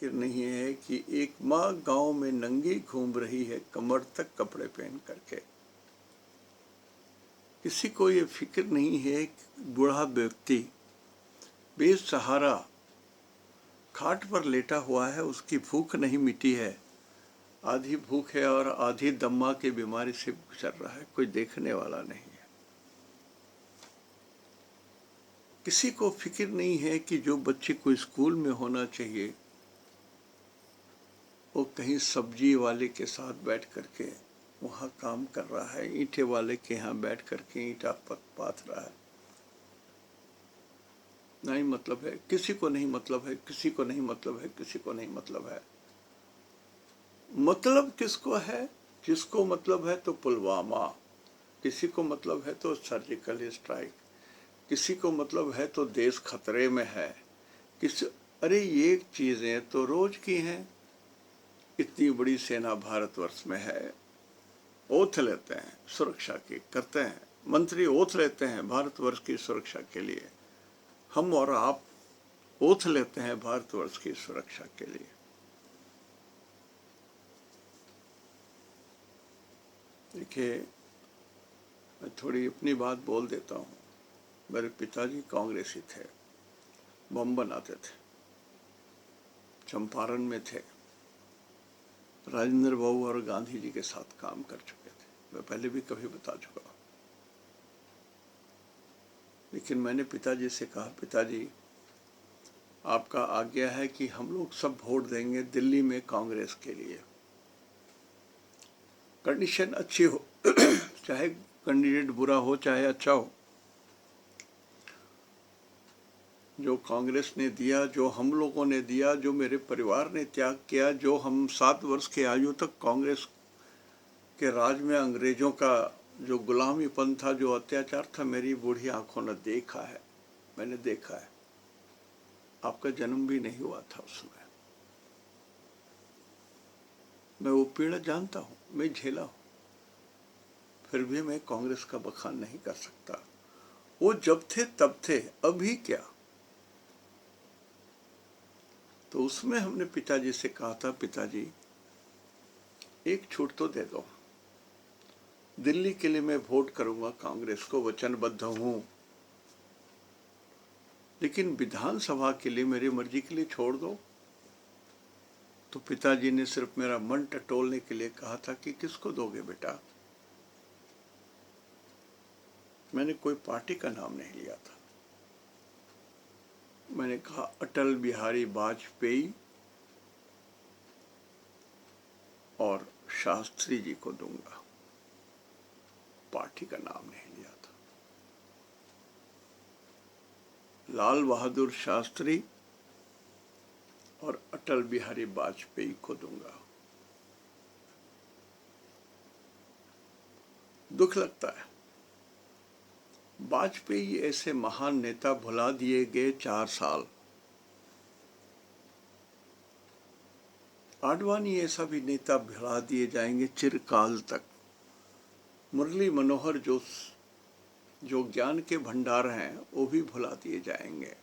फिक्र नहीं है कि एक माँ गांव में नंगी घूम रही है कमर तक कपड़े पहन करके। किसी को ये फिक्र नहीं है कि बूढ़ा व्यक्ति बेसहारा खाट पर लेटा हुआ है, उसकी भूख नहीं मिटी है, आधी भूख है और आधी दम्मा की बीमारी से गुजर रहा है, कोई देखने वाला नहीं है। किसी को फिक्र नहीं है कि जो बच्चे को स्कूल में होना चाहिए वो कहीं सब्जी वाले के साथ बैठ करके वहाँ काम कर रहा है, ईंटे वाले के यहाँ बैठ करके ईंटा पाथ रहा है। नहीं मतलब है, किसी को नहीं मतलब है, किसी को नहीं मतलब है, किसी को नहीं मतलब है। मतलब किसको है? जिसको मतलब है तो पुलवामा, किसी को मतलब है तो सर्जिकल स्ट्राइक, किसी को मतलब है तो देश खतरे में है, अरे ये चीजें तो रोज की हैं। इतनी बड़ी सेना भारतवर्ष में है, ओथ लेते हैं सुरक्षा की, करते हैं, मंत्री ओथ लेते हैं भारतवर्ष की सुरक्षा के लिए, हम और आप ओथ लेते हैं भारतवर्ष की सुरक्षा के लिए। देखिए, मैं थोड़ी अपनी बात बोल देता हूँ। मेरे पिताजी कांग्रेसी थे, बम बनाते थे, चंपारण में थे, राजेंद्र बाबू और गांधी जी के साथ काम कर चुके थे, मैं पहले भी कभी बता चुका हूँ। लेकिन मैंने पिताजी से कहा, पिताजी आपका आज्ञा है कि हम लोग सब वोट देंगे दिल्ली में कांग्रेस के लिए, कंडीशन अच्छी हो चाहे कैंडिडेट बुरा हो चाहे अच्छा हो, जो कांग्रेस ने दिया, जो हम लोगों ने दिया, जो मेरे परिवार ने त्याग किया, जो हम 7 वर्ष के आयु तक कांग्रेस के राज में अंग्रेजों का जो गुलामीपन था, जो अत्याचार था, मेरी बूढ़ी आंखों ने देखा है, मैंने देखा है। आपका जन्म भी नहीं हुआ था उस समय। मैं वो पीड़ा जानता हूँ, मैं झेला हूँ, फिर भी मैं कांग्रेस का बखान नहीं कर सकता। वो जब थे तब थे, अभी क्या। तो उसमें हमने पिताजी से कहा था, पिताजी एक छूट तो दे दो, दिल्ली के लिए मैं वोट करूंगा कांग्रेस को, वचनबद्ध हूं, लेकिन विधानसभा के लिए मेरी मर्जी के लिए छोड़ दो। तो पिताजी ने सिर्फ मेरा मन टटोलने के लिए कहा था कि किसको दोगे बेटा। मैंने कोई पार्टी का नाम नहीं लिया था, मैंने कहा अटल बिहारी वाजपेयी और शास्त्री जी को दूंगा, पार्टी का नाम नहीं लिया था। लाल बहादुर शास्त्री और अटल बिहारी वाजपेयी को दूंगा। दुख लगता है, वाजपेयी ऐसे महान नेता भुला दिए गए 4 साल। आडवाणी ऐसा भी नेता भुला दिए जाएंगे चिरकाल तक। मुरली मनोहर जो ज्ञान के भंडार हैं वो भी भुला दिए जाएंगे।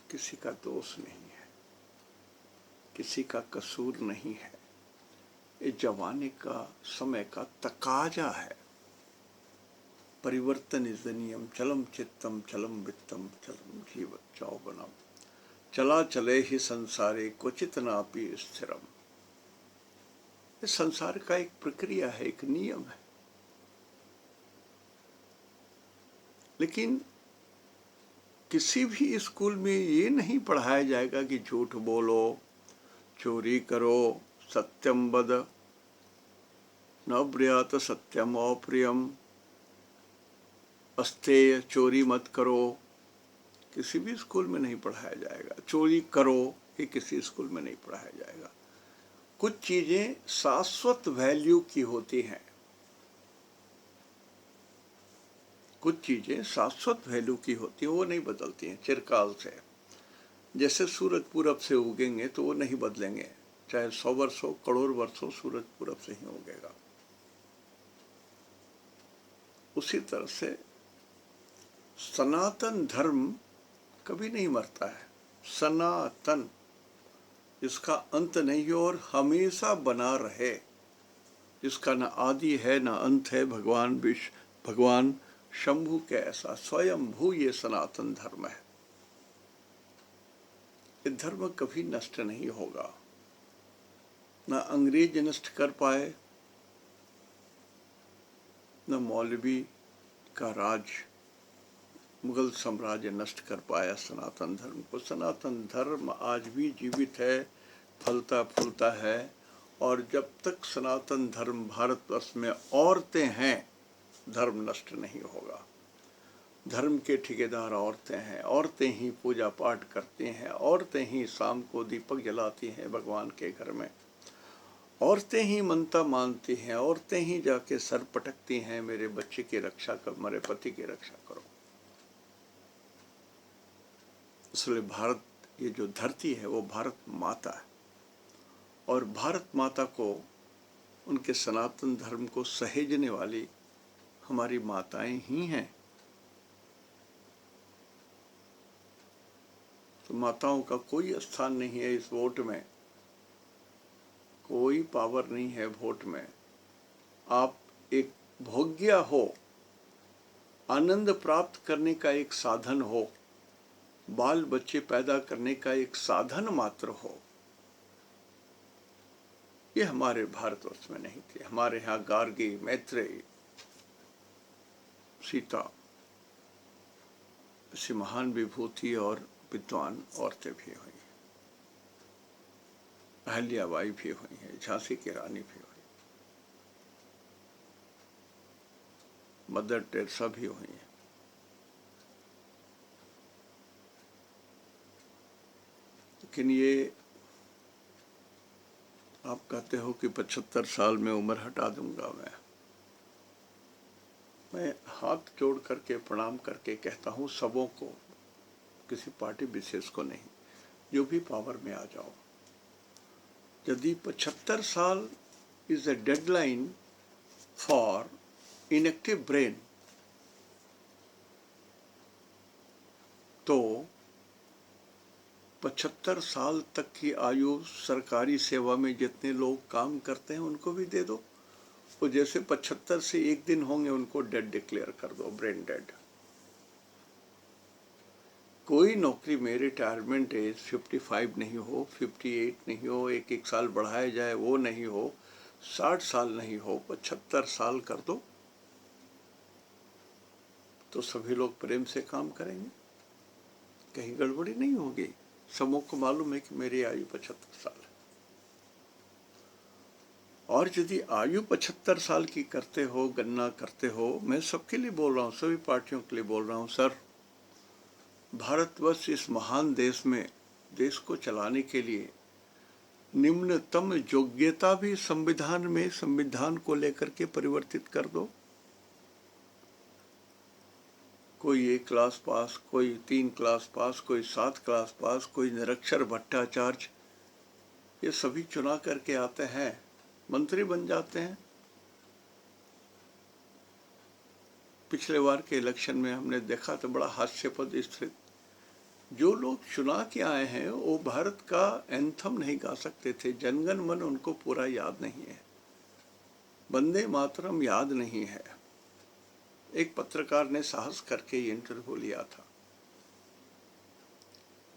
किसी का दोष नहीं है, किसी का कसूर नहीं है, ये जमाने का, समय का तकाजा है। परिवर्तन इज द नियम, चलम चित्तम चलम वित्तम चलम जीव चौबनम, चला चले ही संसारे क्वचित नापि स्थिरम। इस संसार का एक प्रक्रिया है, एक नियम है। लेकिन किसी भी स्कूल में ये नहीं पढ़ाया जाएगा कि झूठ बोलो, चोरी करो, सत्यम वद, न ब्रूयात सत्यम अप्रियम, अस्तेय, चोरी मत करो। किसी भी स्कूल में नहीं पढ़ाया जाएगा। चोरी करो ये किसी स्कूल में नहीं पढ़ाया जाएगा। कुछ चीजें शाश्वत वैल्यू की होती हैं, कुछ चीजें शाश्वत वैल्यू की होती हैं, वो नहीं बदलती हैं चिरकाल से। जैसे सूरज पूरब से उगेंगे तो वो नहीं बदलेंगे, चाहे 100 वर्ष हो, करोड़ वर्ष हो, सूरज पूरब से ही उगेगा। उसी तरह से सनातन धर्म कभी नहीं मरता है, सनातन, इसका अंत नहीं हो और हमेशा बना रहे, इसका न आदि है न अंत है। भगवान शंभु के ऐसा स्वयंभू ये सनातन धर्म है। ये धर्म कभी नष्ट नहीं होगा, न अंग्रेज नष्ट कर पाए, न मौलवी का राज, मुगल साम्राज्य नष्ट कर पाया सनातन धर्म को। सनातन धर्म आज भी जीवित है, फलता फूलता है। और जब तक सनातन धर्म भारतवर्ष में औरतें हैं, धर्म नष्ट नहीं होगा। धर्म के ठेकेदार औरतें हैं, औरतें ही पूजा पाठ करती हैं, औरतें ही शाम को दीपक जलाती हैं भगवान के घर में, औरतें ही मनता मानती हैं, औरतें ही जाके सर पटकती हैं, मेरे बच्चे की रक्षा करो, मेरे पति की रक्षा करो। इसलिए भारत, ये जो धरती है वो भारत माता है, और भारत माता को, उनके सनातन धर्म को सहेजने वाली हमारी माताएं ही हैं। तो माताओं का कोई स्थान नहीं है इस वोट में, कोई पावर नहीं है वोट में। आप एक भोग्य हो, आनंद प्राप्त करने का एक साधन हो, बाल बच्चे पैदा करने का एक साधन मात्र हो। ये हमारे भारतवर्ष में नहीं थे। हमारे यहाँ गार्गी, मैत्रेयी, सीता ऐसी महान विभूति और विद्वान औरतें भी हुई, अहल्याबाई भी हुई है, झांसी की रानी भी हुई, मदर टेरेसा भी हुई है। लेकिन ये आप कहते हो कि 75 साल में उम्र हटा दूंगा। मैं हाथ जोड़ करके प्रणाम करके कहता हूँ सबों को, किसी पार्टी विशेष को नहीं, जो भी पावर में आ जाओ। यदि 75 साल is a deadline for inactive brain, तो 75 साल तक की आयु सरकारी सेवा में जितने लोग काम करते हैं उनको भी दे दो। तो जैसे 75 से एक दिन होंगे उनको डेड डिक्लेयर कर दो, ब्रेन डेड। कोई नौकरी में रिटायरमेंट एज 55 नहीं हो, 58 नहीं हो, एक साल बढ़ाया जाए वो नहीं हो, 60 साल नहीं हो, 75 साल कर दो, तो सभी लोग प्रेम से काम करेंगे, कहीं गड़बड़ी नहीं होगी। सबों को मालूम है कि मेरी आयु 75 साल है। और यदि आयु 75 साल की करते हो, गणना करते हो, मैं सबके लिए बोल रहा हूँ, सभी पार्टियों के लिए बोल रहा हूँ, सर भारतवर्ष इस महान देश में, देश को चलाने के लिए निम्नतम योग्यता भी संविधान में, संविधान को लेकर के परिवर्तित कर दो। कोई 1 क्लास पास, कोई 3 क्लास पास, कोई 7 क्लास पास, कोई निरक्षर भट्टाचार्य, ये सभी चुना करके आते हैं, मंत्री बन जाते हैं। पिछले बार के इलेक्शन में हमने देखा तो बड़ा हास्यास्पद स्थिति, जो लोग चुना के आए हैं वो भारत का एंथम नहीं गा सकते थे, जनगण मन उनको पूरा याद नहीं है, वंदे मातरम याद नहीं है। एक पत्रकार ने साहस करके ये इंटरव्यू लिया था।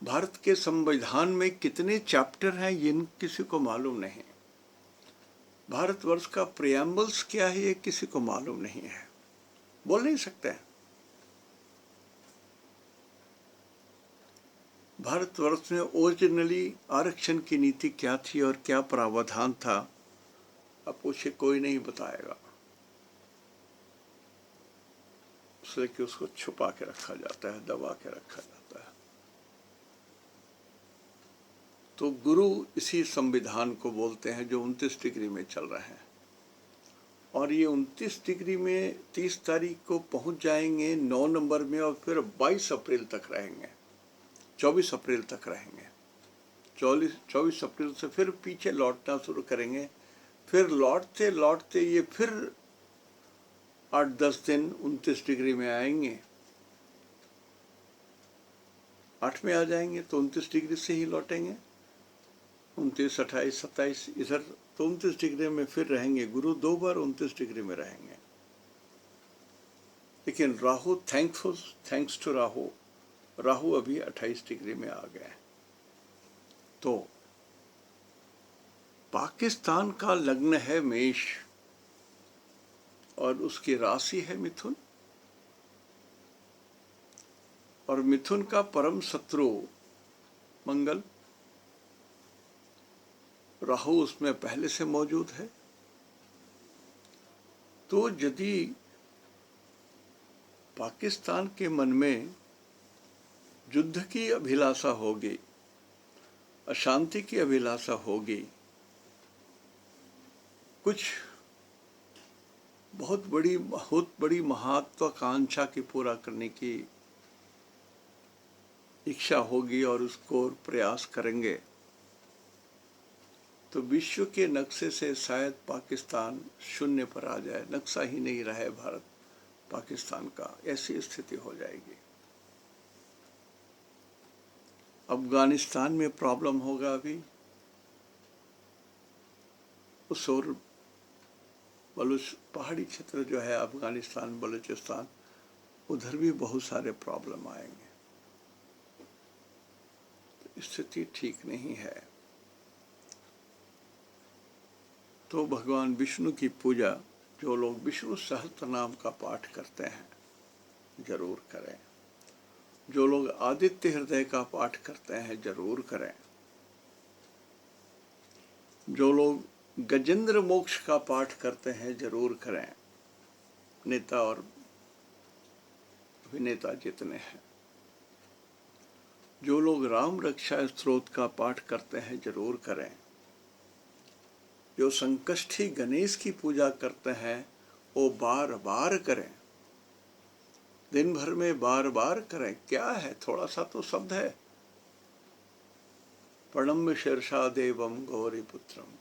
भारत के संविधान में कितने चैप्टर हैं ये किसी को मालूम नहीं, भारतवर्ष का प्रियम्बल्स क्या है ये किसी को मालूम नहीं है, बोल नहीं सकते हैं। भारतवर्ष में ओरिजिनली आरक्षण की नीति क्या थी और क्या प्रावधान था, अब उसे कोई नहीं बताएगा, इसलिए कि उसको छुपा के रखा जाता है, दबा के रखा जाता है। तो गुरु इसी संविधान को बोलते हैं जो 29 डिग्री में चल रहे हैं, और ये 29 डिग्री में 30 तारीख को पहुंच जाएंगे 9 नंबर में, और फिर 22 अप्रैल तक रहेंगे, 24 अप्रैल तक रहेंगे। 24 अप्रैल से फिर पीछे लौटना शुरू करेंगे, फिर लौटते लौटते ये फिर 8-10 दिन 29 डिग्री में आएंगे, 8 में आ जाएंगे तो 29 डिग्री से ही लौटेंगे, 29, 28, 27 इधर तो 29 डिग्री में फिर रहेंगे। गुरु 2 बार 29 डिग्री में रहेंगे। लेकिन राहु, थैंक्स टू राहु अभी 28 डिग्री में आ गए। तो पाकिस्तान का लग्न है मेष और उसकी राशि है मिथुन, और मिथुन का परम शत्रु मंगल, राहु उसमें पहले से मौजूद है। तो यदि पाकिस्तान के मन में युद्ध की अभिलाषा होगी, अशांति की अभिलाषा होगी, कुछ बहुत बड़ी महत्वाकांक्षा की पूरा करने की इच्छा होगी और उसको प्रयास करेंगे, तो विश्व के नक्शे से शायद पाकिस्तान शून्य पर आ जाए, नक्शा ही नहीं रहे भारत पाकिस्तान का, ऐसी स्थिति हो जाएगी। अफगानिस्तान में प्रॉब्लम होगा अभी, उस और पहाड़ी क्षेत्र जो है अफगानिस्तान, बलूचिस्तान, उधर भी बहुत सारे प्रॉब्लम आएंगे। तो स्थिति ठीक नहीं है। तो भगवान विष्णु की पूजा, जो लोग विष्णु सहस्त्र नाम का पाठ करते हैं जरूर करें, जो लोग आदित्य हृदय का पाठ करते हैं जरूर करें, जो लोग गजेंद्र मोक्ष का पाठ करते हैं जरूर करें, नेता और अभिनेता जितने हैं, जो लोग राम रक्षा स्तोत्र का पाठ करते हैं जरूर करें, जो संकष्टी गणेश की पूजा करते हैं वो बार बार करें, दिन भर में बार बार करें। क्या है, थोड़ा सा तो शब्द है, प्रणम्य शीर्षा देवम गौरी पुत्रम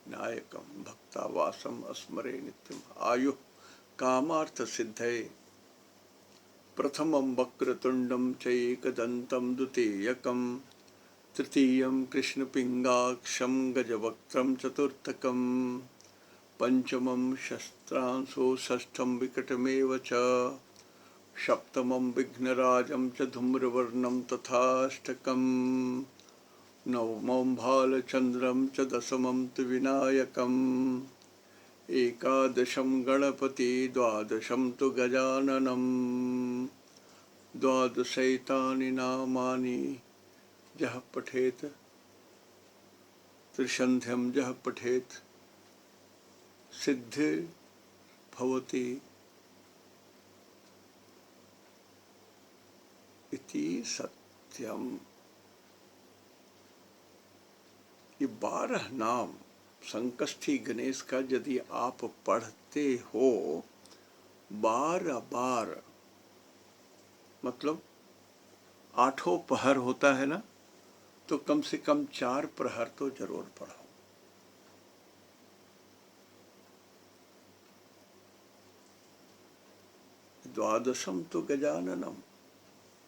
नायकम भक्तावासम अस्मरे नित्यम आयु कामार्थ सिद्धये प्रथमं वक्रतुंडम चैकदंतं द्वितीयकं तृतीयं कृष्णपिंगाक्षं गजवक्त्रं चतुर्थकं पंचमं शस्त्रांशो षष्ठं विकटमेव च सप्तमं विघ्नराजं च धूम्रवर्णं तथाष्टकं नवमं भालचंद्रं च दशमं तु विनायकम् एकादशं गणपति द्वादशं तु गजाननं द्वादशैतानि नामानि यः पठेत् त्रिसन्ध्यं यः पठेत् सिद्धि भवति इति सत्यम। ये 12 नाम संकष्टी गणेश का यदि आप पढ़ते हो बार बार, मतलब 8 पहर होता है ना, तो कम से कम 4 प्रहर तो जरूर पढ़ो। द्वादशम तो गजाननम,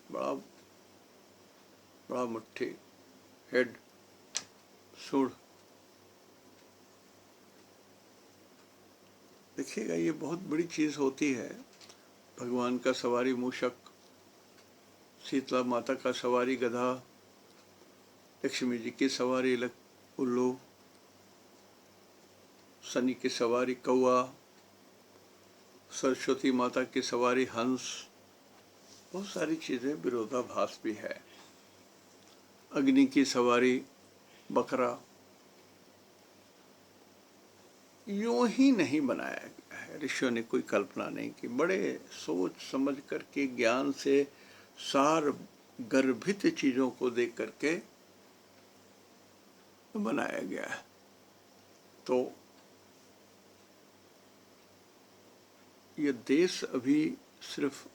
बड़ा बड़ा मुट्ठी, हेड, सूढ़। देखिएगा ये बहुत बड़ी चीज होती है। भगवान का सवारी मूषक, शीतला माता का सवारी गधा, लक्ष्मी जी की सवारी उल्लू, शनि की सवारी कौआ, सरस्वती माता की सवारी हंस, बहुत सारी चीजें विरोधाभास भी है। अग्नि की सवारी बकरा। यूं ही नहीं बनाया गया है, ऋषियों ने कोई कल्पना नहीं की, बड़े सोच समझ करके ज्ञान से सार गर्भित चीजों को देख करके बनाया गया है। तो ये देश अभी सिर्फ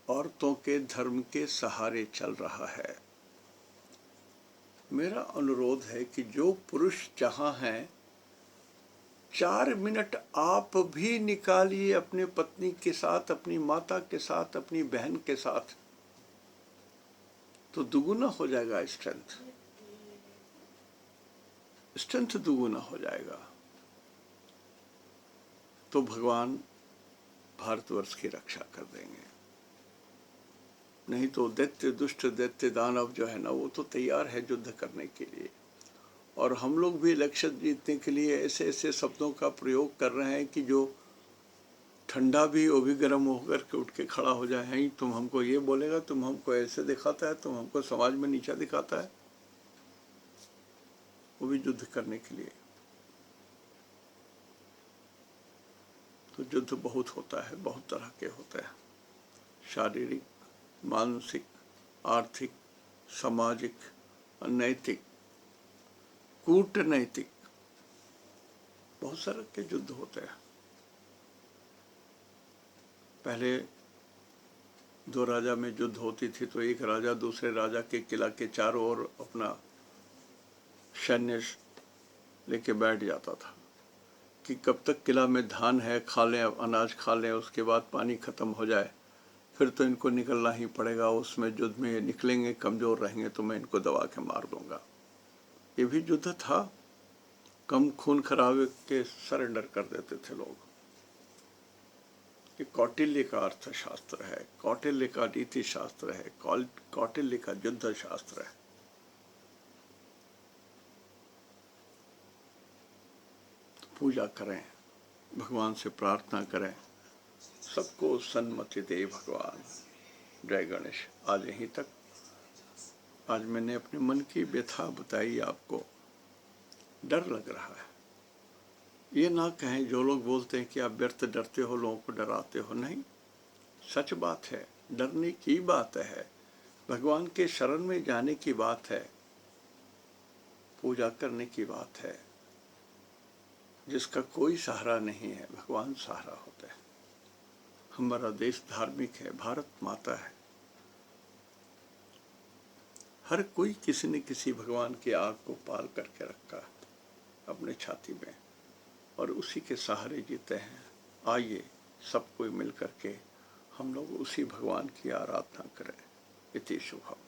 औरतों के धर्म के सहारे चल रहा है। मेरा अनुरोध है कि जो पुरुष जहां हैं 4 मिनट आप भी निकालिए अपने पत्नी के साथ, अपनी माता के साथ, अपनी बहन के साथ। तो दुगुना हो जाएगा स्ट्रेंथ, स्ट्रेंथ दुगुना हो जाएगा। तो भगवान भारतवर्ष की रक्षा कर देंगे। नहीं तो दैत्य, दुष्ट दैत्य दानव जो है ना, वो तो तैयार है युद्ध करने के लिए। और हम लोग भी इलेक्शन जीतने के लिए ऐसे ऐसे शब्दों का प्रयोग कर रहे हैं कि जो ठंडा भी वो भी गर्म होकर के उठ के खड़ा हो जाए। ही तुम हमको ये बोलेगा, तुम हमको ऐसे दिखाता है, तुम हमको समाज में नीचा दिखाता है। वो भी युद्ध करने के लिए। तो युद्ध बहुत होता है, बहुत तरह के होते हैं, शारीरिक, मानसिक, आर्थिक, सामाजिक, नैतिक, कूटनैतिक, बहुत सारे के युद्ध होते हैं। पहले दो राजा में युद्ध होती थी तो एक राजा दूसरे राजा के किला के चारों ओर अपना सैन्य लेके बैठ जाता था कि कब तक किला में धान है, खा लें, अनाज खा लें, उसके बाद पानी खत्म हो जाए, फिर तो इनको निकलना ही पड़ेगा। उसमें युद्ध में ये निकलेंगे, कमज़ोर रहेंगे तो मैं इनको दबा के मार दूंगा। ये भी युद्ध था। कम खून खराबे के सरेंडर कर देते थे लोग। ये कौटिल्य का अर्थशास्त्र है, कौटिल्य का नीति शास्त्र है, कौटिल्य का युद्ध शास्त्र है। तो पूजा करें, भगवान से प्रार्थना करें, सबको सन्मति दे भगवान। जय गणेश। आज यहीं तक। आज मैंने अपने मन की व्यथा बताई आपको। डर लग रहा है। ये ना कहें जो लोग बोलते हैं कि आप व्यर्थ डरते हो, लोगों को डराते हो। नहीं, सच बात है, डरने की बात है, भगवान के शरण में जाने की बात है, पूजा करने की बात है। जिसका कोई सहारा नहीं है, भगवान सहारा होता है। हमारा देश धार्मिक है, भारत माता है। हर कोई किसी न किसी भगवान की आग को पाल करके रखा है अपने छाती में, और उसी के सहारे जीते हैं। आइए सब कोई मिल करके हम लोग उसी भगवान की आराधना करें। इति शुभम।